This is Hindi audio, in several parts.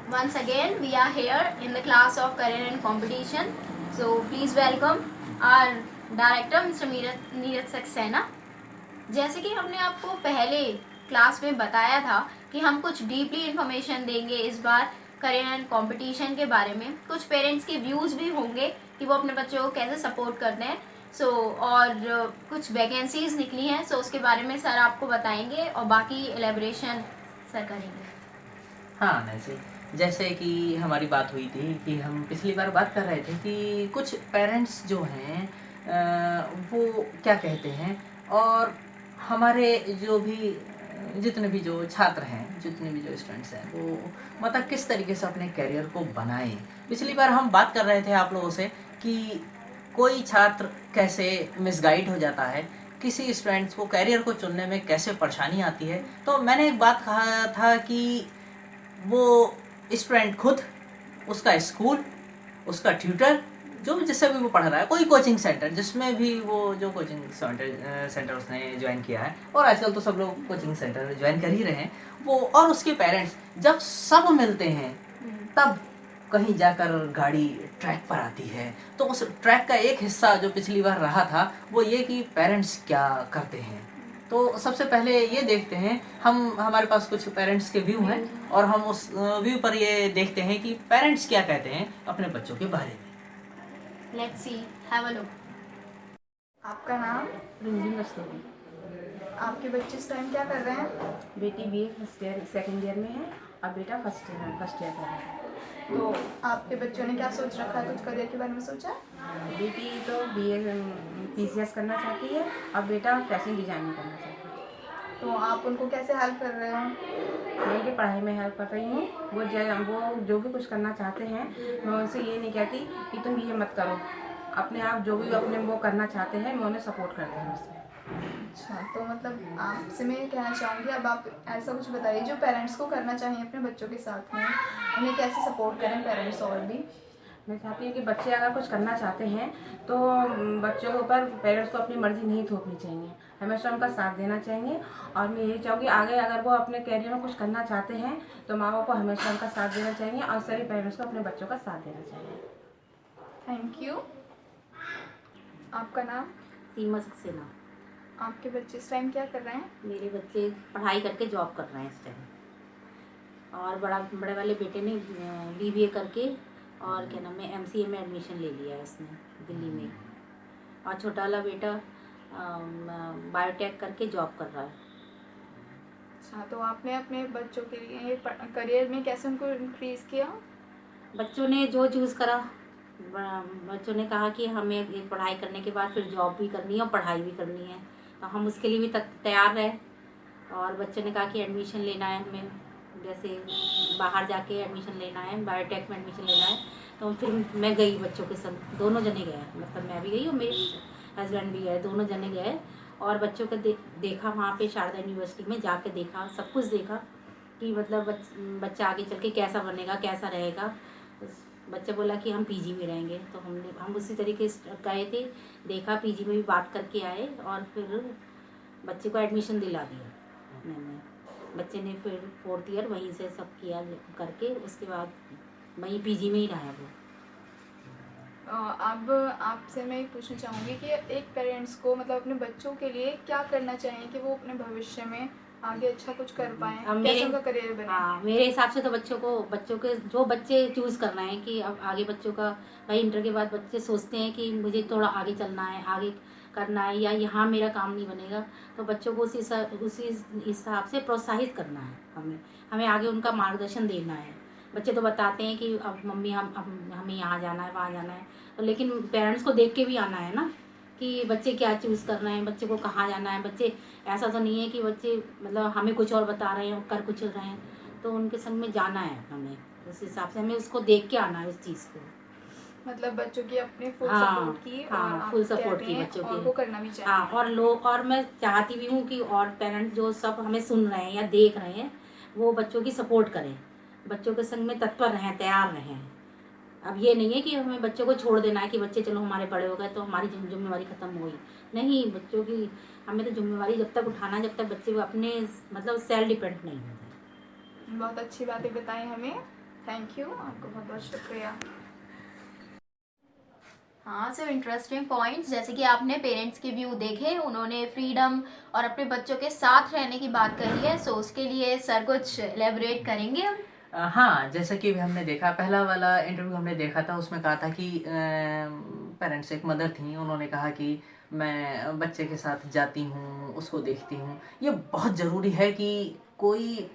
Once again, we are here in the class of Career and Competition. So please welcome our director, Mr. Neeraj Saxena. जैसे कि हमने आपको पहले क्लास में बताया था कि हम कुछ डीपली इन्फॉर्मेशन देंगे इस बार करियर एंड कंपटीशन के बारे में. कुछ पेरेंट्स के व्यूज़ भी होंगे कि वो अपने बच्चों को कैसे सपोर्ट करते हैं. और कुछ वैकेंसीज निकली हैं, उसके बारे में सर आपको बताएंगे और बाकी एलेबोरेशन सर करेंगे. हाँ, जैसे कि हमारी बात हुई थी कि हम पिछली बार बात कर रहे थे कि कुछ पेरेंट्स जो हैं वो क्या कहते हैं, और हमारे जो भी जितने भी जो छात्र हैं, जितने भी जो स्टूडेंट्स हैं, वो मतलब किस तरीके से अपने करियर को बनाएं. पिछली बार हम बात कर रहे थे आप लोगों से कि कोई छात्र कैसे मिसगाइड हो जाता है, किसी स्टूडेंट्स को करियर को चुनने में कैसे परेशानी आती है. तो मैंने एक बात कहा था कि वो स्टूडेंट खुद, उसका स्कूल, उसका ट्यूटर, जो जिससे भी वो पढ़ रहा है, कोई कोचिंग सेंटर जिसमें भी वो जो कोचिंग सेंटर उसने ज्वाइन किया है, और आजकल तो सब लोग कोचिंग सेंटर ज्वाइन कर ही रहे हैं, वो और उसके पेरेंट्स जब सब मिलते हैं तब कहीं जाकर गाड़ी ट्रैक पर आती है. तो उस ट्रैक का एक हिस्सा जो पिछली बार रहा था वो ये कि पेरेंट्स क्या करते हैं. तो सबसे पहले ये देखते हैं, हमारे पास कुछ पेरेंट्स के व्यू हैं और हम उस व्यू पर ये देखते हैं कि पेरेंट्स क्या कहते हैं अपने बच्चों के बारे में. Let's see, have a look. आपका नाम? रंजीन रस्तोगी. आपके बच्चे इस टाइम क्या कर रहे हैं? बेटी BA first year second year में है और बेटा फर्स्ट ईयर कर रहा है. तो आपके बच्चों ने क्या सोच रखा है, कुछ करियर के बारे में सोचा? बेटी तो बीए पीसीएस करना चाहती है और बेटा फैशन डिजाइनिंग करना चाहती है. तो आप उनको कैसे हेल्प कर रहे हो? मैं उनकी पढ़ाई में हेल्प कर रही हूँ. वो जो भी कुछ करना चाहते हैं, मैं उनसे ये नहीं कहती कि तुम ये मत करो. अपने आप जो भी अपने वो करना चाहते हैं मैं उन्हें सपोर्ट करती हूँ उसमें. अच्छा, तो मतलब आपसे मैं ये कहना चाहूँगी, अब आप ऐसा कुछ बताइए जो पेरेंट्स को करना चाहिए अपने बच्चों के साथ में, उन्हें कैसे सपोर्ट करें पेरेंट्स. और भी मैं चाहती हूँ कि बच्चे अगर कुछ करना चाहते हैं तो बच्चों के ऊपर पेरेंट्स को अपनी मर्ज़ी नहीं थोपनी चाहिए, हमेशा उनका साथ देना चाहिए. और मैं यही चाहूँगी आगे अगर वो अपने करियर में कुछ करना चाहते हैं तो माँ बाप को हमेशा उनका साथ देना चाहिए और सभी पेरेंट्स को अपने बच्चों का साथ देना चाहिए. Thank you. आपका नाम? सीमा सक्सेना. आपके बच्चे इस टाइम क्या कर रहे हैं? मेरे बच्चे पढ़ाई करके जॉब कर रहे हैं इस टाइम. और बड़े वाले बेटे ने बीबीए करके और क्या नाम है एमसीए में एडमिशन ले लिया है उसने दिल्ली में. और छोटा वाला बेटा बायोटेक करके जॉब कर रहा है. अच्छा, तो आपने अपने बच्चों के लिए करियर में कैसे उनको इंक्रीज़ किया? बच्चों ने जो चूज़ करा, बच्चों ने कहा कि हमें पढ़ाई करने के बाद फिर जॉब भी करनी है और पढ़ाई भी करनी है, तो हम उसके लिए भी तैयार रहे. और बच्चों ने कहा कि एडमिशन लेना है हमें, जैसे बाहर जाके एडमिशन लेना है, बायोटेक में एडमिशन लेना है. तो फिर मैं गई बच्चों के संग, दोनों जने गए, मतलब मैं भी गई और मेरे हस्बैंड भी गए, दोनों जने गए. और बच्चों को देखा वहाँ पे शारदा यूनिवर्सिटी में जाके देखा, सब कुछ देखा कि मतलब बच्चा आगे चल के कैसा बनेगा, कैसा रहेगा. बच्चा बोला कि हम पीजी में रहेंगे, तो हम उसी तरीके से गए थे, देखा, पीजी में भी बात करके आए और फिर बच्चे को एडमिशन दिला दिया मैंने. बच्चे ने फिर 4th ईयर वहीं से सब किया करके, उसके बाद वहीं पीजी में ही रहा वो. अब आपसे मैं पूछना चाहूँगी कि एक पेरेंट्स को मतलब अपने बच्चों के लिए क्या करना चाहिए कि वो अपने भविष्य में आगे अच्छा कुछ कर पाएँ, कैसे उनका करियर बने? हाँ, मेरे हिसाब से तो बच्चों के जो बच्चे चूज़ करना है कि अब आगे बच्चों का भाई इंटर के बाद बच्चे सोचते हैं कि मुझे थोड़ा आगे चलना है, आगे करना है, या यहाँ मेरा काम नहीं बनेगा, तो बच्चों को उसी हिसाब से प्रोत्साहित करना है. हमें आगे उनका मार्गदर्शन देना है. बच्चे तो बताते हैं कि अब मम्मी हमें यहाँ जाना है, वहाँ जाना है, तो लेकिन पेरेंट्स को देख के भी आना है ना कि बच्चे क्या चूज़ कर रहे हैं, बच्चे को कहाँ जाना है. बच्चे ऐसा तो नहीं है कि बच्चे मतलब हमें कुछ और बता रहे हैं, कर कुछ रहे हैं, तो उनके संग में जाना है हमें. उस हिसाब से हमें उसको देख के आना है उस चीज़ को. मतलब बच्चों की अपने फुल हाँ, सपोर्ट की. हाँ, और फुल आप कह सपोर्ट रहे की हैं बच्चों और की. वो करना भी चाहिए. हाँ, और मैं चाहती भी हूँ कि और पेरेंट्स जो सब हमें सुन रहे हैं या देख रहे हैं वो बच्चों की सपोर्ट करें, बच्चों के संग में तत्पर रहें, तैयार रहें. अब ये नहीं है कि हमें बच्चों को छोड़ देना है कि बच्चे चलो हमारे बड़े हो गए तो हमारी जिम्मेवारी ख़त्म हो गई. नहीं, बच्चों की हमें तो जिम्मेवारी जब तक उठाना है जब तक बच्चे अपने मतलब सेल्फ डिपेंड नहीं हो जाए. बहुत अच्छी बातें बताई हमें. थैंक यू, आपको बहुत बहुत शुक्रिया। हाँ सर, इंटरेस्टिंग पॉइंट्स, जैसे कि आपने पेरेंट्स के व्यू देखे, उन्होंने फ्रीडम और अपने बच्चों के साथ रहने की बात कही है, सो उसके लिए सर कुछ एलेबोरेट करेंगे हम? हाँ, जैसा कि हमने देखा, पहला वाला इंटरव्यू हमने देखा था, उसमें कहा था कि पेरेंट्स, एक मदर थी, उन्होंने कहा कि मैं बच्चे के साथ जाती हूँ, उसको देखती हूँ। ये बहुत ज़रूरी है कि कोई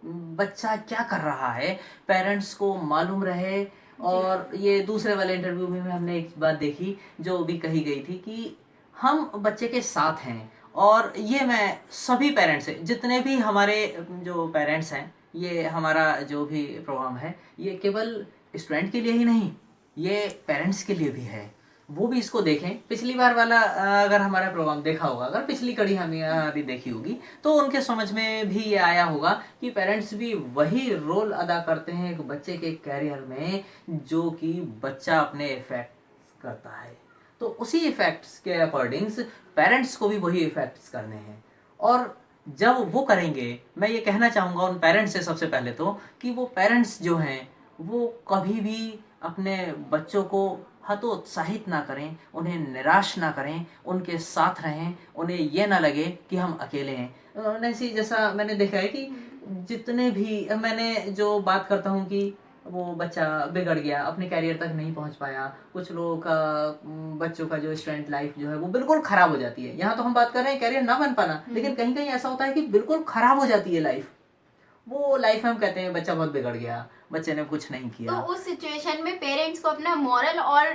बच्चा क्या कर रहा है पेरेंट्स को मालूम रहे। और ये दूसरे वाले इंटरव्यू में हमने एक बात देखी जो भी कही गई थी कि हम बच्चे के साथ हैं। और ये मैं सभी पेरेंट्स से, जितने भी हमारे जो पेरेंट्स हैं, ये हमारा जो भी प्रोग्राम है ये केवल स्टूडेंट के लिए ही नहीं, ये पेरेंट्स के लिए भी है। वो भी इसको देखें। पिछली बार वाला अगर हमारा प्रोग्राम देखा होगा, अगर पिछली कड़ी हमारी देखी होगी, तो उनके समझ में भी ये आया होगा कि पेरेंट्स भी वही रोल अदा करते हैं एक बच्चे के कैरियर में जो कि बच्चा अपने इफेक्ट करता है। तो उसी इफेक्ट्स के अकॉर्डिंग्स पेरेंट्स को भी वही इफेक्ट्स करने हैं। और जब वो करेंगे, मैं ये कहना चाहूँगा उन पेरेंट्स से सबसे पहले तो, कि वो पेरेंट्स जो हैं वो कभी भी अपने बच्चों को हतोत्साहित ना करें, उन्हें निराश ना करें, उनके साथ रहें, उन्हें ये ना लगे कि हम अकेले हैं। नैसी, जैसा मैंने देखा है कि जितने भी मैंने जो बात करता हूँ कि वो बच्चा बिगड़ गया, अपने कैरियर तक नहीं पहुंच पाया, कुछ लोगों का, बच्चों का जो स्टूडेंट लाइफ जो है वो बिल्कुल खराब हो जाती है। यहाँ तो हम बात कर रहे हैं कैरियर ना बन पाना, लेकिन कहीं कहीं ऐसा होता है कि बिल्कुल खराब हो जाती है लाइफ। वो लाइफ में हम कहते हैं बच्चा बहुत बिगड़ गया, बच्चे ने कुछ नहीं किया। तो उस सिचुएशन में पेरेंट्स को अपना मॉरल और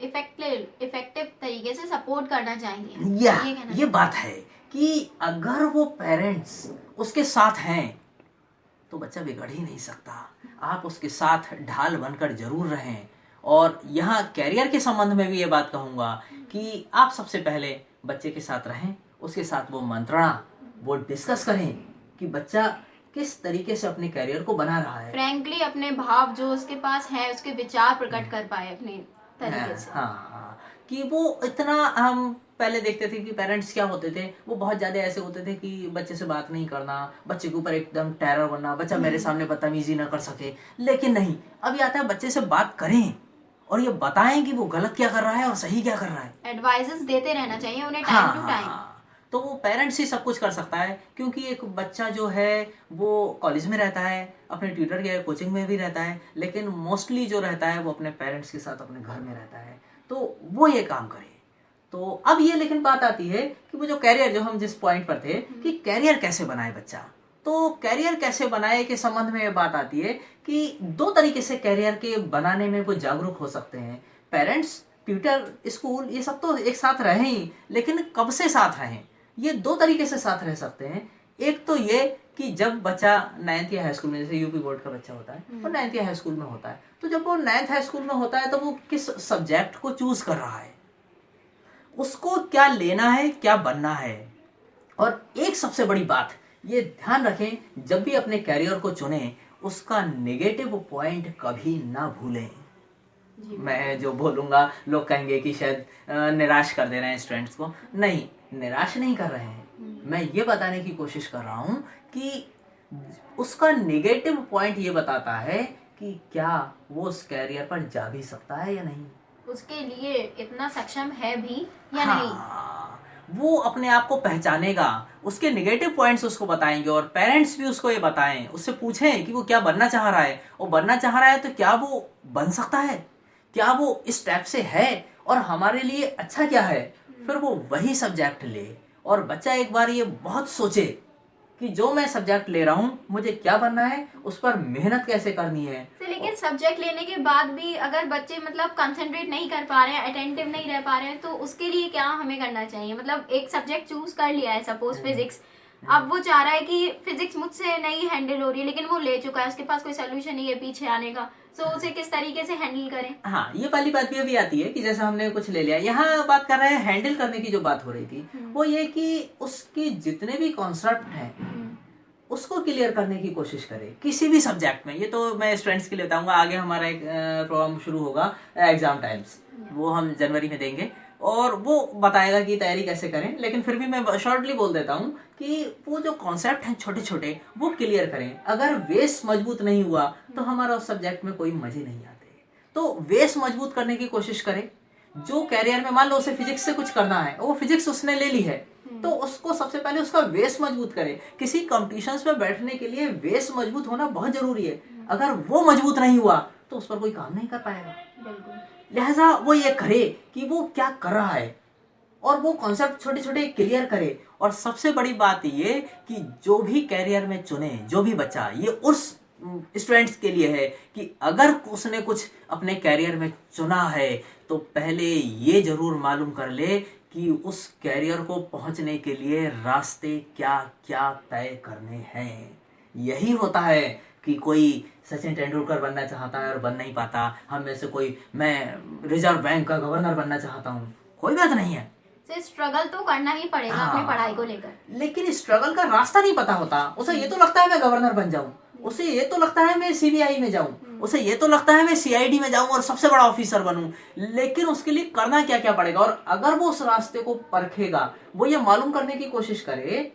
इफेक्टिव तरीके से सपोर्ट करना चाहिए। ये बात है कि अगर वो पेरेंट्स उसके साथ हैं तो बच्चा बिगड़ ही नहीं सकता। आप उसके साथ ढाल बनकर जरूर रहें। और यहाँ कैरियर के संबंध में भी ये बात कहूँगा कि आप सबसे पहले बच्चे के साथ रहें, उसके साथ वो मंत्रणा, वो डिस्कस करें कि बच्चा किस तरीके से अपने कैरियर को बना रहा है। फ्रैंकली अपने भाव जो उसके पास है, उसके विचार प्रकट कर पाए अपने तरीके से। हाँ, कि वो इतना, हम पहले देखते थे कि पेरेंट्स क्या होते थे, वो बहुत ज्यादा ऐसे होते थे कि बच्चे से बात नहीं करना, बच्चे के ऊपर एकदम टेरर बनना, बच्चा मेरे सामने बदतमीजी ना कर सके। लेकिन नहीं, अभी आता है बच्चे से बात करें और ये बताएं कि वो गलत क्या कर रहा है और सही क्या कर रहा है। एडवाइजेस देते रहना चाहिए उन्हें टाइम टू टाइम। तो वो पेरेंट्स ही सब कुछ कर सकता है, क्योंकि एक बच्चा जो है वो कॉलेज में रहता है, अपने ट्यूटर या कोचिंग में भी रहता है, लेकिन मोस्टली जो रहता है वो अपने पेरेंट्स के साथ अपने घर में रहता है। तो वो ये काम करे। तो अब ये लेकिन बात आती है कि वो जो कैरियर, जो हम जिस पॉइंट पर थे कि कैरियर कैसे बनाए बच्चा, तो कैरियर कैसे बनाए के संबंध में ये बात आती है कि दो तरीके से कैरियर के बनाने में वो जागरूक हो सकते हैं। पेरेंट्स, ट्यूटर, स्कूल, ये सब तो एक साथ रहें ही, लेकिन कब से साथ रहें, ये दो तरीके से साथ रह सकते हैं। एक तो ये कि जब बच्चा 9th या हाई स्कूल में, जैसे यूपी बोर्ड का बच्चा होता है वो 9th या हाई स्कूल में होता है, तो जब वो 9th हाई स्कूल में होता है तो वो किस सब्जेक्ट को चूज कर रहा है, उसको क्या लेना है, क्या बनना है। और एक सबसे बड़ी बात ये ध्यान रखें, जब भी अपने कैरियर को चुनें उसका नेगेटिव पॉइंट कभी ना भूलें। मैं जो बोलूंगा लोग कहेंगे कि शायद निराश कर दे रहे हैं स्टूडेंट्स को। नहीं, निराश नहीं कर रहे हैं, मैं ये बताने की कोशिश कर रहा हूं कि उसका नेगेटिव पॉइंट ये बताता है कि क्या वो उस कैरियर पर जा भी सकता है या नहीं, उसके लिए इतना सक्षम है भी या नहीं। वो अपने आप को पहचानेगा, उसके नेगेटिव पॉइंट्स उसको बताएंगे। और पेरेंट्स भी उसको ये बताएं, उससे पूछें कि वो क्या बनना चाह रहा है, और बनना चाह रहा है तो क्या वो बन सकता है, क्या वो इस टाइप से है और हमारे लिए अच्छा क्या है, फिर वो वही सब्जेक्ट ले। और बच्चा एक बार ये बहुत सोचे कि जो मैं सब्जेक्ट ले रहा हूँ मुझे क्या बनना है, उस पर मेहनत कैसे करनी है। लेकिन सब्जेक्ट लेने के बाद भी अगर बच्चे मतलब कंसंट्रेट नहीं कर पा रहे हैं, अटेंटिव नहीं रह पा रहे हैं, तो उसके लिए क्या हमें करना चाहिए। मतलब एक सब्जेक्ट चूज कर लिया है, सपोज फिजिक्स, अब वो चाह रहा है कि फिजिक्स मुझसे नहीं हैंडल हो रही है, लेकिन वो ले चुका है, उसके पास कोई सोल्यूशन नहीं है पीछे आने का, तो उसे किस तरीके से हैंडल करें। हाँ, ये वाली बात भी अभी आती है कि जैसा हमने कुछ ले लिया, यहाँ बात कर रहे हैं हैंडल करने की। जो बात हो रही थी वो ये कि उसकी जितने भी कॉन्सेप्ट हैं उसको क्लियर करने की कोशिश करें किसी भी सब्जेक्ट में। ये तो मैं स्टूडेंट्स के लिए बताऊंगा, आगे हमारा एक प्रोग्राम शुरू होगा एग्जाम टाइम्स, वो हम जनवरी में देंगे। और वो बताएगा कि तैयारी कैसे करें। लेकिन फिर भी मैं शॉर्टली बोल देता हूँ कि वो जो कॉन्सेप्ट हैं छोटे छोटे वो क्लियर करें। अगर बेस मजबूत नहीं हुआ तो हमारा उस सब्जेक्ट में कोई मजे नहीं आते। तो बेस मजबूत करने की कोशिश करें। जो कैरियर में मान लो उसे फिजिक्स से कुछ करना है, वो फिजिक्स उसने ले ली है, तो उसको सबसे पहले उसका बेस मजबूत करे। किसी कॉम्पिटिशन्स में बैठने के लिए बेस मजबूत होना बहुत जरूरी है। अगर वो मजबूत नहीं हुआ तो उस पर कोई काम नहीं कर पाएगा। बिल्कुल। लिहाजा वो ये करे कि वो क्या कर रहा है और वो कॉन्सेप्ट छोटे छोटे क्लियर करे। और सबसे बड़ी बात ये कि जो भी कैरियर में चुने जो भी बच्चा, ये उस स्टूडेंट्स के लिए है कि अगर उसने कुछ अपने कैरियर में चुना है तो पहले ये जरूर मालूम कर ले कि उस कैरियर को पहुंचने के लिए रास्ते क्या क्या तय करने हैं। यही होता है कि कोई सचिन तेंदुलकर बनना चाहता है और बन नहीं पाता। हम में से कोई, मैं रिजर्व बैंक का गवर्नर बनना चाहता हूँ, कोई बात नहीं है, से स्ट्रगल तो करना ही पड़ेगा अपनी पढ़ाई को लेकर। लेकिन स्ट्रगल का रास्ता नहीं पता होता। उसे ये तो लगता है मैं गवर्नर बन जाऊं, उसे ये तो लगता है मैं सीबीआई में जाऊं, उसे ये तो लगता है मैं सीआईडी में जाऊं और सबसे बड़ा ऑफिसर बनूं। लेकिन उसके लिए करना क्या क्या पड़ेगा, और अगर वो उस रास्ते को परखेगा, वो ये मालूम करने की कोशिश करे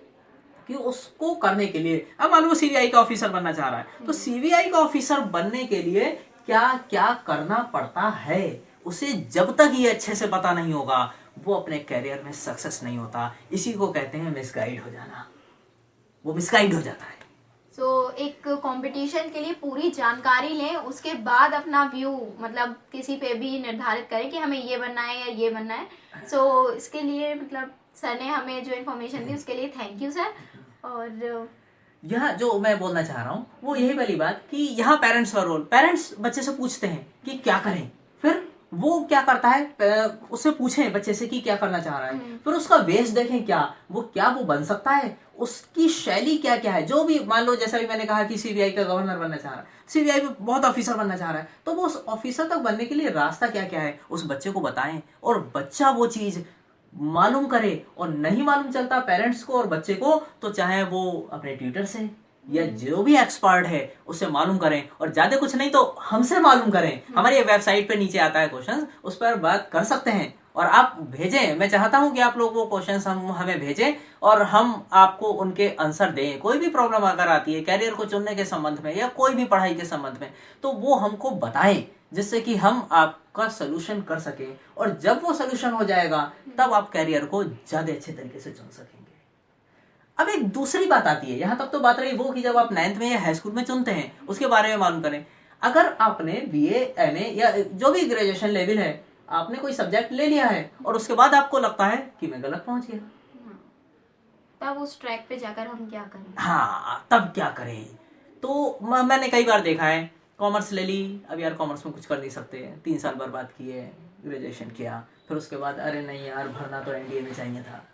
कि उसको करने के लिए, अब मान लो सीबीआई का ऑफिसर बनना चाह रहा है, तो सीबीआई का ऑफिसर बनने के लिए क्या क्या करना पड़ता है, उसे जब तक ये अच्छे से पता नहीं होगा वो अपने कैरियर में सक्सेस नहीं होता। इसी को कहते हैं मिसगाइड हो जाना। वो मिसगाइड हो जाता है। सो एक कंपटीशन के लिए पूरी जानकारी लें, उसके बाद अपना व्यू मतलब किसी पे भी निर्धारित करें कि हमें ये बनना है या ये बनना है। सो इसके लिए मतलब सर ने हमें जो इन्फॉर्मेशन दी उसके लिए थैंक यू सर। और यहाँ जो मैं बोलना चाह रहा हूँ वो यही वाली बात कि यहाँ पेरेंट्स का रोल, पेरेंट्स बच्चे से पूछते हैं कि क्या करें, फिर वो क्या करता है, उससे पूछें बच्चे से कि क्या करना चाह रहा है, फिर उसका वेश देखें क्या वो बन सकता है, उसकी शैली क्या क्या है। जो भी मान लो जैसा भी मैंने कहा कि सीबीआई का गवर्नर बनना चाह रहा है, सीबीआई में बहुत ऑफिसर बनना चाह रहा है, तो वो उस ऑफिसर तक बनने के लिए रास्ता क्या क्या है उस बच्चे को बताएं और बच्चा वो चीज मालूम करे। और नहीं मालूम चलता पेरेंट्स को और बच्चे को तो चाहे वो अपने ट्यूटर से या जो भी एक्सपर्ट है उससे मालूम करें, और ज्यादा कुछ नहीं तो हमसे मालूम करें। हमारी वेबसाइट पे नीचे आता है क्वेश्चन, उस पर बात कर सकते हैं और आप भेजें। मैं चाहता हूं कि आप लोग वो क्वेश्चंस हमें भेजें और हम आपको उनके आंसर दें। कोई भी प्रॉब्लम अगर आती है कैरियर को चुनने के संबंध में या कोई भी पढ़ाई के संबंध में तो वो हमको बताएं, जिससे कि हम आपका सोल्यूशन कर सकें। और जब वो सोल्यूशन हो जाएगा तब आप कैरियर को ज्यादा अच्छे तरीके से चुन सकेंगे। अब एक दूसरी बात आती है, यहां तक तो बात रही वो कि जब आप 9th में या हाई स्कूल में चुनते हैं उसके बारे में मालूम करें। अगर आपने बीए, एमए या जो भी ग्रेजुएशन लेवल है, आपने कोई सब्जेक्ट ले लिया है और उसके बाद आपको लगता है कि मैं गलत पहुंच गया, तब उस ट्रैक पे जाकर हम क्या करें? हाँ, तब क्या करें। तो मैंने कई बार देखा है, कॉमर्स ले ली, अब यार कॉमर्स में कुछ कर नहीं सकते, 3 साल बर्बाद किए, ग्रेजुएशन किया, फिर उसके बाद अरे नहीं यार भरना तो एनडीए में चाहिए था।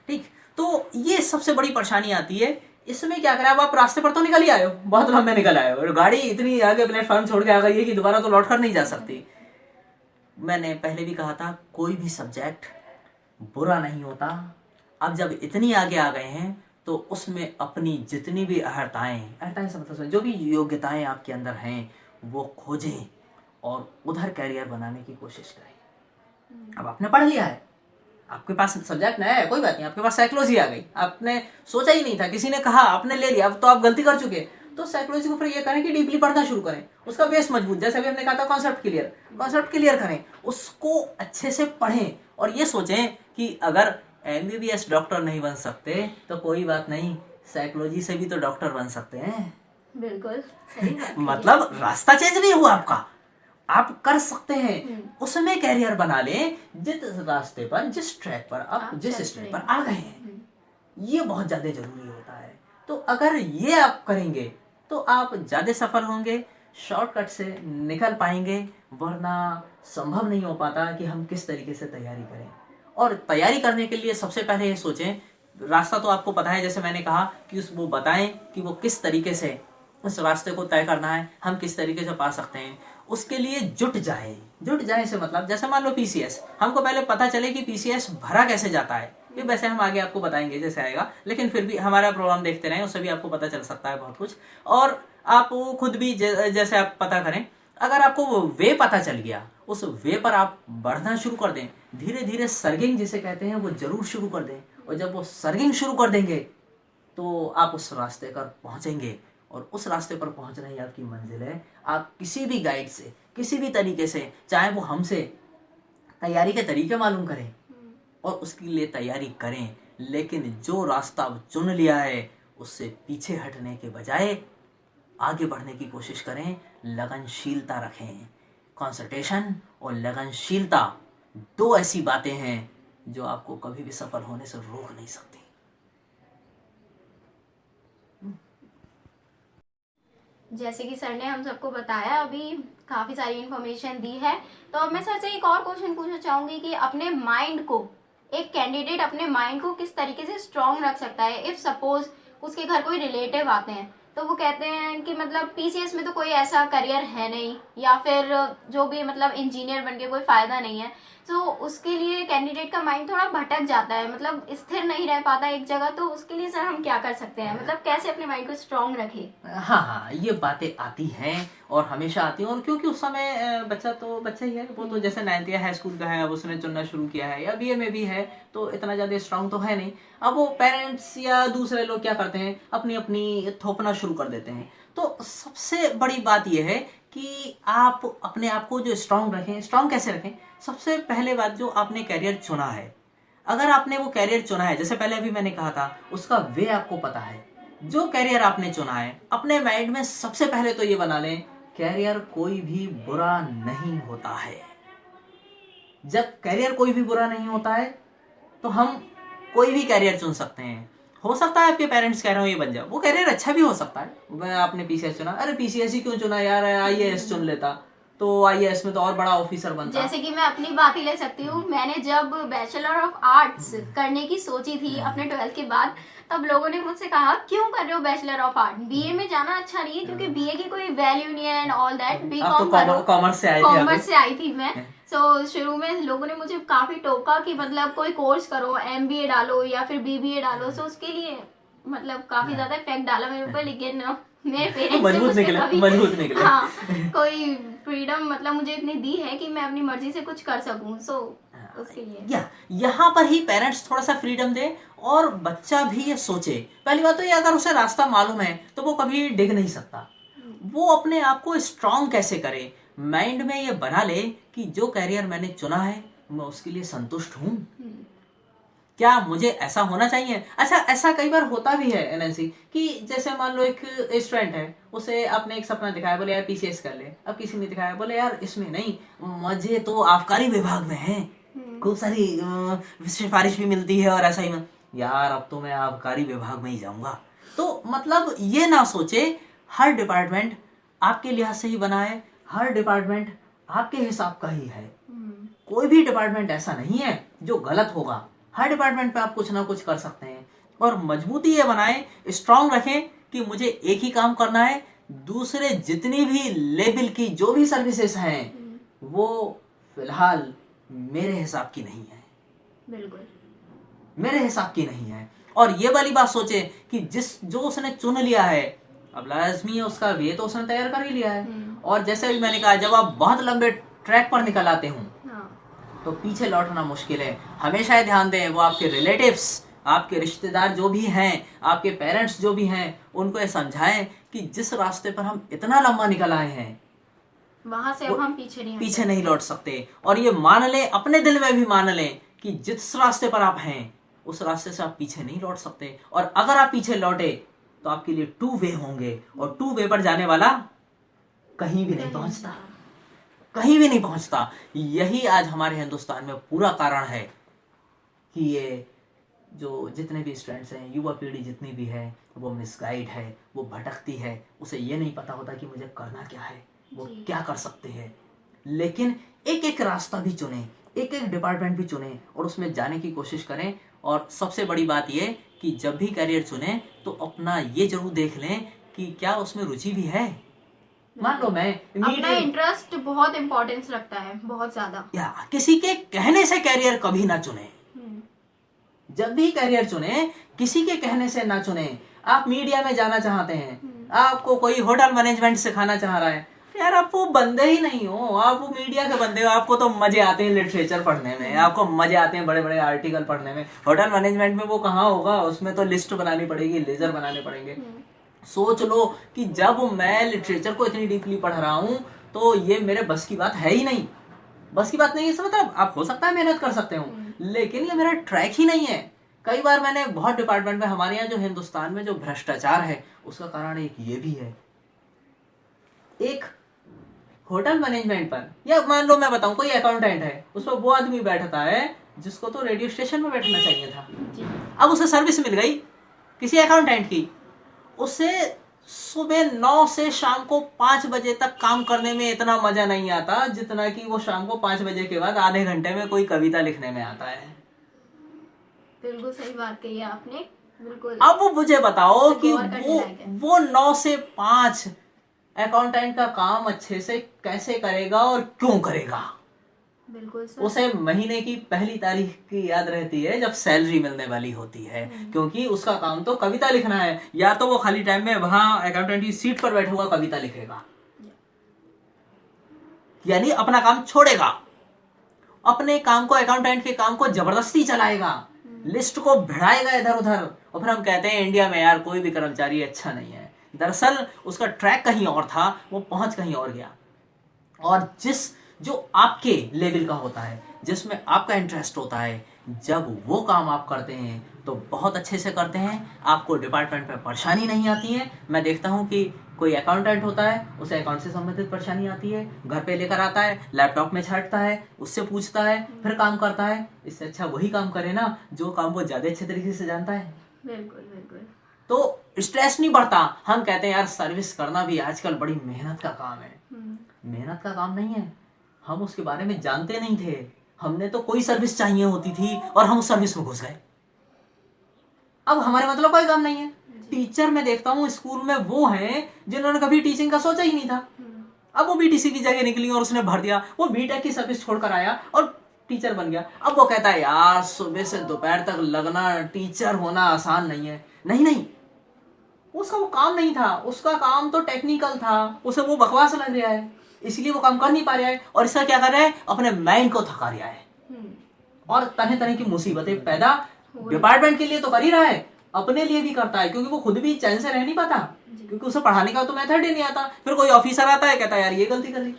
ठीक, तो ये सबसे बड़ी परेशानी आती है। इसमें क्या करें, अब आप रास्ते पर तो निकल ही आए हो, बहुत लंबे निकल आए हो और गाड़ी इतनी आगे प्लेटफॉर्म छोड़ के आ गई है कि दोबारा तो लौट कर नहीं जा सकती। मैंने पहले भी कहा था कोई भी सब्जेक्ट बुरा नहीं होता। अब जब इतनी आगे आ गए हैं तो उसमें अपनी जितनी भी अहर्ताएं से मतलब जो भी योग्यताएं आपके अंदर हैं वो खोजें और उधर कैरियर बनाने की कोशिश करें। अब आपने पढ़ लिया है, आपके पास सब्जेक्ट नया है, कोई बात नहीं, आपके पास साइकोलॉजी आ गई, आपने सोचा ही नहीं था, किसी ने कहा, आपने ले लिया, अब तो आप गलती कर चुके। तो साइकोलॉजी को फिर ये करें कि डीपली पढ़ना शुरू करें, उसका बेस मजबूत, जैसे अभी हमने कहा था कॉन्सेप्ट क्लियर करें, उसको अच्छे से पढ़ें और ये सोचें कि अगर एमबीबीएस डॉक्टर नहीं बन सकते तो कोई बात नहीं, साइकोलॉजी से भी तो डॉक्टर बन सकते हैं। बिल्कुल सही बात है। मतलब रास्ता चेंज नहीं हुआ आपका, आप कर सकते हैं, उसमें कैरियर बना लें जिस रास्ते पर, जिस ट्रैक पर आप जिस स्टेज पर आ गए हैं। ये बहुत ज्यादा जरूरी होता है। तो अगर ये आप करेंगे तो आप ज्यादा सफल होंगे, शॉर्टकट से निकल पाएंगे, वरना संभव नहीं हो पाता कि हम किस तरीके से तैयारी करें। और तैयारी करने के लिए सबसे पहले ये सोचें, रास्ता तो आपको पता है, जैसे मैंने कहा कि वो बताएं कि वो किस तरीके से उस रास्ते को तय करना है, हम किस तरीके से पा सकते हैं। उसके लिए जुट जाए से मतलब जैसे मान लो पीसीएस, हमको पहले पता चले कि पीसीएस भरा कैसे जाता है। ये वैसे हम आगे आपको बताएंगे जैसे आएगा, लेकिन फिर भी हमारा प्रोग्राम देखते रहें, उससे भी आपको पता चल सकता है बहुत कुछ। और आप खुद भी जैसे आप पता करें अगर आपको वो वे पता चल गया, उस वे पर आप बढ़ना शुरू कर दें, धीरे धीरे सर्गिंग जिसे कहते हैं वो जरूर शुरू कर दें। और जब वो सर्गिंग शुरू कर देंगे तो आप उस रास्ते पर पहुंचेंगे, और उस रास्ते पर पहुंचना ही आपकी मंजिल है। आप किसी भी गाइड से, किसी भी तरीके से, चाहे वो हमसे तैयारी के तरीके मालूम करें और उसके लिए तैयारी करें, लेकिन जो रास्ता चुन लिया है उससे पीछे हटने के बजाय आगे बढ़ने की कोशिश करें। लगनशीलता रखें। कंसंट्रेशन और लगनशीलता 2 ऐसी बातें हैं जो आपको कभी भी सफल होने से रोक नहीं सकती। जैसे कि सर ने हम सबको बताया, अभी काफ़ी सारी इन्फॉर्मेशन दी है, तो अब मैं सर से एक और क्वेश्चन पूछना चाहूँगी कि अपने माइंड को, एक कैंडिडेट अपने माइंड को किस तरीके से स्ट्रॉन्ग रख सकता है। इफ़ सपोज उसके घर कोई रिलेटिव आते हैं तो वो कहते हैं कि मतलब पीसीएस में तो कोई ऐसा करियर है नहीं, या फिर जो भी मतलब इंजीनियर बन के कोई फ़ायदा नहीं है, तो उसके लिए कैंडिडेट का माइंड थोड़ा भटक जाता है, मतलब स्थिर नहीं रह पाता एक जगह। तो उसके लिए सर हम क्या कर सकते हैं, मतलब कैसे अपने माइंड को स्ट्रॉन्ग रखें। हाँ, ये बातें आती हैं और हमेशा आती हैं, और क्योंकि उस समय बच्चा तो बच्चा ही है, वो तो जैसे 9th या हाई स्कूल का है, अब उसने चुनना शुरू किया है, या बीए में भी है, तो इतना ज़्यादा स्ट्रांग तो है नहीं। अब वो पेरेंट्स या दूसरे लोग क्या करते हैं, अपनी अपनी थोपना शुरू कर देते हैं। तो सबसे बड़ी बात यह है कि आप अपने आप को जो स्ट्रांग रखें। स्ट्रांग कैसे रखें? सबसे पहले बात, जो आपने कैरियर चुना है, अगर आपने वो कैरियर चुना है, जैसे पहले भी मैंने कहा था, उसका वे आपको पता है। जो कैरियर आपने चुना है, अपने माइंड में सबसे पहले तो ये बना लें, कैरियर कोई भी बुरा नहीं होता है। जब कैरियर कोई भी बुरा नहीं होता है तो हम कोई भी कैरियर चुन सकते हैं। हो सकता है आपके पेरेंट्स कह रहे हो ये बन जाओ, वो कैरियर अच्छा भी हो सकता है। आपने पीसीएस चुना, अरे पीसीएस ही क्यों चुना यार, आईएएस चुन लेता तो आईएएस में तो और बड़ा ऑफिसर बनता। जैसे कि मैं अपनी बात ही ले सकती हूँ, मैंने जब बैचलर ऑफ आर्ट्स करने की सोची थी अपने 12th के बाद, तब लोगों ने मुझसे कहा क्यों कर रहे हो बैचलर ऑफ आर्ट, बीए में जाना अच्छा नहीं है क्योंकि बीए की कोई वैल्यू नहीं है एंड ऑल दैट। बीकॉम करो। कॉमर्स से आई थी मैं। सो शुरू में लोगों ने मुझे काफी टोका कि मतलब कोई कोर्स करो, एमबीए डालो या फिर बीबीए डालो। सो उसके लिए मतलब काफी ज्यादा इफेक्ट डाला मेरे ऊपर, लेकिन मेरे पेरेंट्स मजबूत निकले। हाँ, कोई फ्रीडम मतलब मुझे इतनी दी है कि मैं अपनी मर्जी से कुछ कर सकूं। सो उसके लिए यहाँ पर ही पेरेंट्स थोड़ा सा फ्रीडम दे और बच्चा भी ये सोचे। पहली बात तो ये, अगर उसे रास्ता मालूम है तो वो कभी डिग नहीं सकता। वो अपने आप को स्ट्रांग कैसे करे, माइंड में ये बना ले कि जो कैरियर मैंने चुना है मैं उसके लिए संतुष्ट हूँ, क्या मुझे ऐसा होना चाहिए। अच्छा, ऐसा कई बार होता भी है एनएनसी कि जैसे मान लो एक स्टूडेंट है, उसे आपने एक सपना दिखाया, बोले यार पीसीएस कर ले। अब किसी ने दिखाया, बोले यार इसमें नहीं, मुझे तो आबकारी विभाग में है, खूब सारी सिफारिश भी मिलती है और ऐसा ही यार अब तो मैं आबकारी विभाग में ही जाऊंगा। तो मतलब ये ना सोचे हर डिपार्टमेंट आपके लिहाज से ही बना है, हर डिपार्टमेंट आपके हिसाब का ही है। कोई भी डिपार्टमेंट ऐसा नहीं है जो गलत होगा, हर डिपार्टमेंट पे आप कुछ ना कुछ कर सकते हैं। और मजबूती ये बनाएं, स्ट्रांग रखें कि मुझे एक ही काम करना है, दूसरे जितनी भी लेवल की जो भी सर्विसेज हैं वो फिलहाल मेरे हिसाब की नहीं है, बिल्कुल मेरे हिसाब की नहीं है। और ये वाली बात सोचे कि जो उसने चुन लिया है, अब लाजमी है उसका वे तो उसने तैयार कर ही लिया है। और जैसे भी मैंने कहा, जब आप बहुत लंबे ट्रैक पर निकल आते हो तो पीछे लौटना मुश्किल है। हमेशा ध्यान दें, वो आपके रिलेटिव्स, आपके रिश्तेदार जो भी हैं, आपके पेरेंट्स जो भी हैं, उनको ये समझाएं कि जिस रास्ते पर हम इतना लंबा निकल आए हैं वहां से अब हम पीछे नहीं लौट सकते। और ये मान लें, अपने दिल में भी मान लें कि जिस रास्ते पर आप हैं उस रास्ते से आप पीछे नहीं लौट सकते। और अगर आप पीछे लौटे तो आपके लिए 2 वे होंगे, और 2 वे पर जाने वाला कहीं भी नहीं पहुंचता, कहीं भी नहीं पहुंचता। यही आज हमारे हिंदुस्तान में पूरा कारण है कि ये जो जितने भी स्टूडेंट्स हैं, युवा पीढ़ी जितनी भी है, वो मिसगाइड है, वो भटकती है, उसे ये नहीं पता होता कि मुझे करना क्या है, वो क्या कर सकते हैं। लेकिन एक एक रास्ता भी चुने, एक एक डिपार्टमेंट भी चुने और उसमें जाने की कोशिश करें। और सबसे बड़ी बात ये कि जब भी करियर चुने तो अपना ये जरूर देख लें कि क्या उसमें रुचि भी है। मान लो मैं अपना इंटरेस्ट बहुत इम्पोर्टेंस रखता है, बहुत ज्यादा। या किसी के कहने से कैरियर कभी ना चुने। जब भी कैरियर चुने किसी के कहने से ना चुने। आप मीडिया में जाना चाहते हैं, आपको कोई होटल मैनेजमेंट सिखाना चाह रहा है, यार आप वो बंदे ही नहीं हो, आप वो मीडिया के बंदे हो। आपको तो मजे आते हैं लिटरेचर पढ़ने में, आपको मजे आते हैं बड़े बड़े आर्टिकल पढ़ने में। होटल मैनेजमेंट में वो कहाँ होगा, उसमें तो लिस्ट बनानी पड़ेगी, लेजर बनाने पड़ेंगे। सोच लो कि जब मैं लिटरेचर को इतनी डीपली पढ़ रहा हूँ तो ये मेरे बस की बात है ही नहीं। बस की बात नहीं है इसका मतलब आप हो सकता है मेहनत कर सकते हो, लेकिन ये मेरा ट्रैक ही नहीं है। कई बार मैंने बहुत डिपार्टमेंट में, हमारे यहाँ जो हिंदुस्तान में जो भ्रष्टाचार है उसका कारण एक ये भी है। एक होटल मैनेजमेंट पर, या मान लो मैं बताऊं कोई अकाउंटेंट है, उस पर वो आदमी बैठता है जिसको तो रेडियो स्टेशन में बैठना चाहिए था। अब उसे सर्विस मिल गई किसी अकाउंटेंट की, उसे सुबह 9 से शाम को 5 बजे तक काम करने में इतना मजा नहीं आता जितना कि वो शाम को 5 बजे के बाद आधे घंटे में कोई कविता लिखने में आता है। बिल्कुल सही बात कही है आपने, बिल्कुल। अब वो मुझे बताओ कि गौर करने लायक है। वो 9 से 5 अकाउंटेंट का काम अच्छे से कैसे करेगा और क्यों करेगा? बिल्कुल सर। उसे महीने की पहली तारीख की याद रहती है जब सैलरी मिलने वाली होती है, क्योंकि उसका काम तो कविता लिखना है। या तो वो खाली टाइम में वहां अकाउंटेंट की सीट पर बैठा हुआ कविता लिखेगा, यानी अपना काम छोड़ेगा, अपने काम को, अकाउंटेंट के काम को जबरदस्ती चलाएगा, लिस्ट को भिड़ाएगा इधर उधर। और फिर हम कहते हैं इंडिया में यार कोई भी कर्मचारी अच्छा नहीं है। दरअसल उसका ट्रैक कहीं और था, वो पहुंच कहीं और गया। और जो आपके लेवल का होता है, जिसमें आपका इंटरेस्ट होता है, जब वो काम आप करते हैं तो बहुत अच्छे से करते हैं, आपको डिपार्टमेंट में परेशानी नहीं आती है। मैं देखता हूं कि कोई अकाउंटेंट होता है, उसे अकाउंट से संबंधित परेशानी आती है, घर पे लेकर आता है, लैपटॉप में छांटता है, उससे पूछता है, फिर काम करता है। इससे अच्छा वही काम करे ना जो काम वो ज्यादा अच्छे तरीके से जानता है। बिल्कुल बिल्कुल। तो स्ट्रेस नहीं बढ़ता। हम कहते हैं यार सर्विस करना भी आजकल बड़ी मेहनत का काम है। मेहनत का काम नहीं है, हम उसके बारे में जानते नहीं थे। हमने तो कोई सर्विस चाहिए होती थी और हम उस सर्विस में घुस गए। अब हमारे मतलब कोई काम नहीं है। टीचर मैं देखता हूँ स्कूल में वो हैं जिन्होंने कभी टीचिंग का सोचा ही नहीं था। अब वो बीटीसी की जगह निकली और उसने भर दिया, वो बीटेक की सर्विस छोड़कर आया और टीचर बन गया। अब वो कहता है यार सुबह से दोपहर तक लगना, टीचर होना आसान नहीं है। नहीं, उसका वो काम नहीं था, उसका काम तो टेक्निकल था, उसे वो बकवास लग रहा है, इसलिए वो काम कर नहीं पा रहा है। और इसका क्या कर रहा है, अपने माइंड को थका रहा है और तरह तरह की मुसीबतें पैदा डिपार्टमेंट के लिए तो कर ही रहा है, अपने लिए भी करता है, क्योंकि वो खुद भी चैन से रह नहीं पाता, क्योंकि उसे पढ़ाने का तो मेथड ही नहीं आता। फिर कोई ऑफिसर आता है, कहता है यार ये गलती कर ली।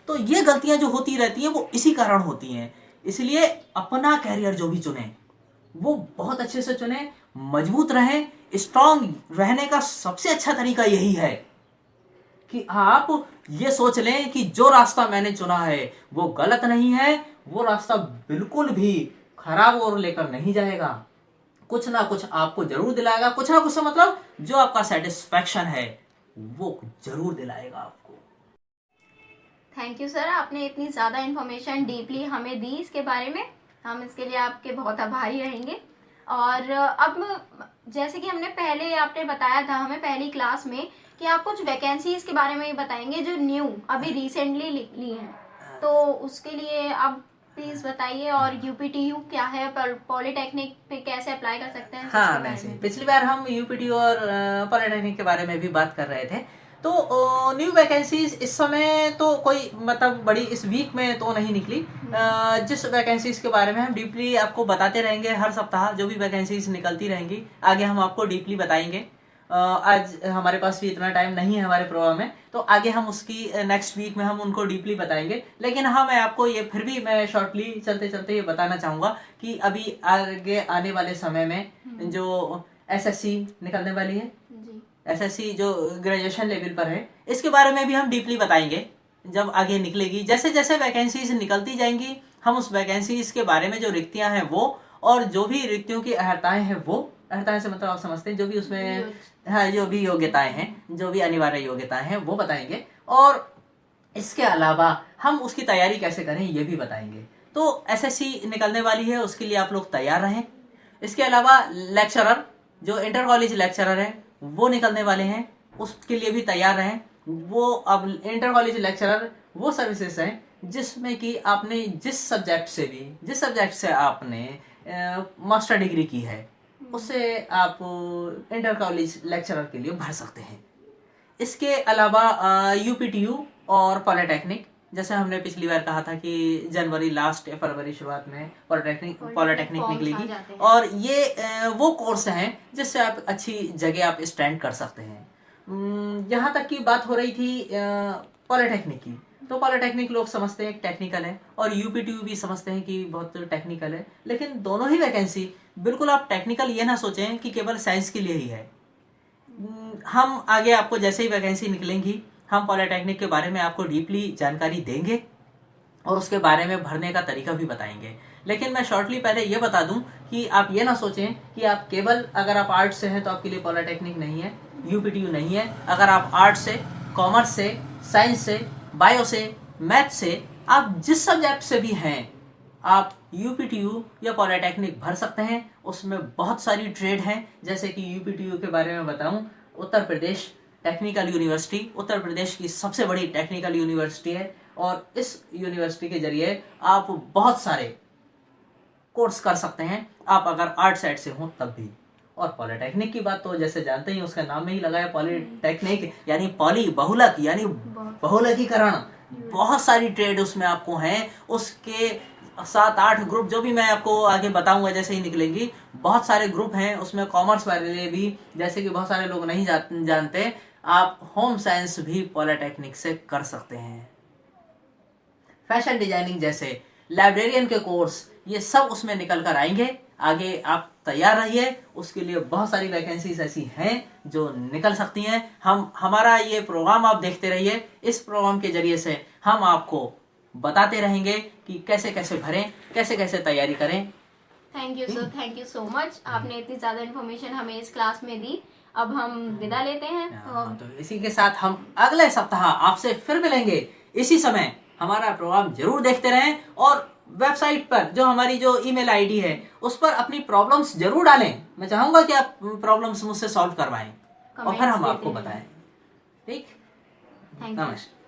तो ये गलतियां जो होती रहती हैं वो इसी कारण होती हैं। इसलिए अपना कैरियर जो भी चुने वो बहुत अच्छे से चुने, मजबूत रहे। स्ट्रांग रहने का सबसे अच्छा तरीका यही है कि आप ये सोच लें कि जो रास्ता मैंने चुना है वो गलत नहीं है, वो रास्ता बिल्कुल भी खराब और लेकर नहीं जाएगा, कुछ ना कुछ आपको जरूर दिलाएगा। कुछ ना कुछ से मतलब जो आपका सेटिस्फैक्शन है वो जरूर दिलाएगा आपको। थैंक यू सर, आपने इतनी ज़्यादा इन्फॉर्मेशन डीपली हमें दी इसके बारे में, हम इसके लिए आपके बहुत आभारी रहेंगे। और अब जैसे कि हमने पहले आपने बताया था हमें पहली क्लास में कि आप कुछ वैकेंसीज के बारे में ही बताएंगे जो न्यू अभी रिसेंटली ली हैं, तो उसके लिए आप प्लीज़ बताइए। और यूपीटीयू क्या है, पॉलिटेक्निक पे कैसे अप्लाई कर सकते हैं? हाँ, वैसे पिछली बार हम यूपीटीयू और पॉलिटेक्निक के बारे में भी बात कर रहे थे। तो न्यू वैकेंसीज इस समय तो कोई मतलब बड़ी इस वीक में तो नहीं निकली। जिस वैकेंसीज के बारे में हम डीपली आपको बताते रहेंगे हर सप्ताह, जो भी वैकेंसीज निकलती रहेंगी आगे हम आपको डीपली बताएंगे। आज हमारे पास भी इतना टाइम नहीं है हमारे प्रोग्राम में, तो आगे हम उसकी नेक्स्ट वीक में हम उनको डीपली बताएंगे। लेकिन हाँ, मैं आपको ये फिर भी मैं शॉर्टली चलते चलते ये बताना चाहूँगा कि अभी आगे आने वाले समय में जो एसएससी निकलने वाली है, एसएससी जो ग्रेजुएशन लेवल पर है, इसके बारे में भी हम डीपली बताएंगे जब आगे निकलेगी। जैसे जैसे वैकेंसीज निकलती जाएंगी हम उस वैकेंसीज के बारे में जो रिक्तियां हैं वो, और जो भी रिक्तियों की अहर्ताएं हैं वो, अहर्ताएं से मतलब आप समझते हैं जो भी उसमें, हाँ, जो भी योग्यताएं हैं, जो भी अनिवार्य योग्यताएं हैं वो बताएंगे। और इसके अलावा हम उसकी तैयारी कैसे करें ये भी बताएंगे। तो एसएससी निकलने वाली है, उसके लिए आप लोग तैयार रहें। इसके अलावा लेक्चरर, जो इंटर कॉलेज लेक्चरर है वो निकलने वाले हैं, उसके लिए भी तैयार रहें। वो अब इंटर कॉलेज लेक्चरर वो सर्विसेज हैं जिसमें कि आपने जिस सब्जेक्ट से आपने मास्टर डिग्री की है उससे आप इंटर कॉलेज लेक्चरर के लिए भर सकते हैं। इसके अलावा यूपीटीयू और पॉलिटेक्निक, जैसे हमने पिछली बार कहा था कि जनवरी लास्ट या फरवरी शुरुआत में पॉलिटेक्निक फॉर्म्स आ निकलेगी। जाते हैं। और ये वो कोर्स हैं जिससे आप अच्छी जगह आप स्टैंड कर सकते हैं। यहाँ तक की बात हो रही थी पॉलिटेक्निक की, तो पॉलिटेक्निक लोग समझते हैं टेक्निकल है और यूपीटीयू भी समझते हैं कि बहुत टेक्निकल है, लेकिन दोनों ही वैकेंसी बिल्कुल आप टेक्निकल ये ना सोचें कि केवल साइंस के लिए ही है। हम आगे आपको जैसे ही वैकेंसी निकलेंगी हम पॉलिटेक्निक के बारे में आपको डीपली जानकारी देंगे और उसके बारे में भरने का तरीका भी बताएंगे। लेकिन मैं शॉर्टली पहले ये बता दूं कि आप ये ना सोचें कि आप केवल अगर आप आर्ट्स से हैं तो आपके लिए पॉलिटेक्निक नहीं है, यूपीटीयू नहीं है। अगर आप आर्ट्स से, कॉमर्स से, साइंस से, बायो से, मैथ से, आप जिस सब्जेक्ट से भी हैं आप यूपीटीयू या पॉलिटेक्निक भर सकते हैं। उसमें बहुत सारी ट्रेड हैं, जैसे कि यूपीटीयू के बारे में बताऊं, उत्तर प्रदेश टेक्निकल यूनिवर्सिटी उत्तर प्रदेश की सबसे बड़ी टेक्निकल यूनिवर्सिटी है और इस यूनिवर्सिटी के जरिए आप बहुत सारे कोर्स कर सकते हैं, आप अगर आर्ट साइड से हो तब भी। और पॉलिटेक्निक की बात तो जैसे जानते ही उसका नाम में ही लगा है पॉलिटेक्निक, यानी पॉली बहुलक, यानी बहुलकीकरण। बहुत सारी ट्रेड उसमें आपको हैं, उसके 7-8 ग्रुप जो भी मैं आपको आगे बताऊंगा जैसे ही निकलेंगी, बहुत सारे ग्रुप हैं उसमें। कॉमर्स वाले भी, जैसे कि बहुत सारे लोग नहीं जानते, आप होम साइंस भी पॉलिटेक्निक से कर सकते हैं। फैशन डिजाइनिंग जैसे, लाइब्रेरियन के कोर्स, ये सब उसमें निकल कर आएंगे। आगे आप तैयार रहिए, उसके लिए बहुत सारी वैकेंसीज ऐसी हैं जो निकल सकती हैं। हमारा ये प्रोग्राम आप देखते रहिए, इस प्रोग्राम के जरिए से हम आपको बताते रहेंगे कि कैसे कैसे भरें, कैसे कैसे तैयारी करें। थैंक यू सो मच, आपने इतनी ज़्यादा इन्फॉर्मेशन हमें इस क्लास में दी। अब हम विदा लेते हैं। तो इसी के साथ हम अगले सप्ताह आपसे फिर मिलेंगे इसी समय। हमारा प्रोग्राम जरूर देखते रहें और वेबसाइट पर जो हमारी जो ईमेल आईडी है उस पर अपनी प्रॉब्लम्स जरूर डालें। मैं चाहूंगा कि आप प्रॉब्लम्स मुझसे सॉल्व करवाएं और फिर हम आपको बताएं। ठीक, थैंक यू। नमस्कार।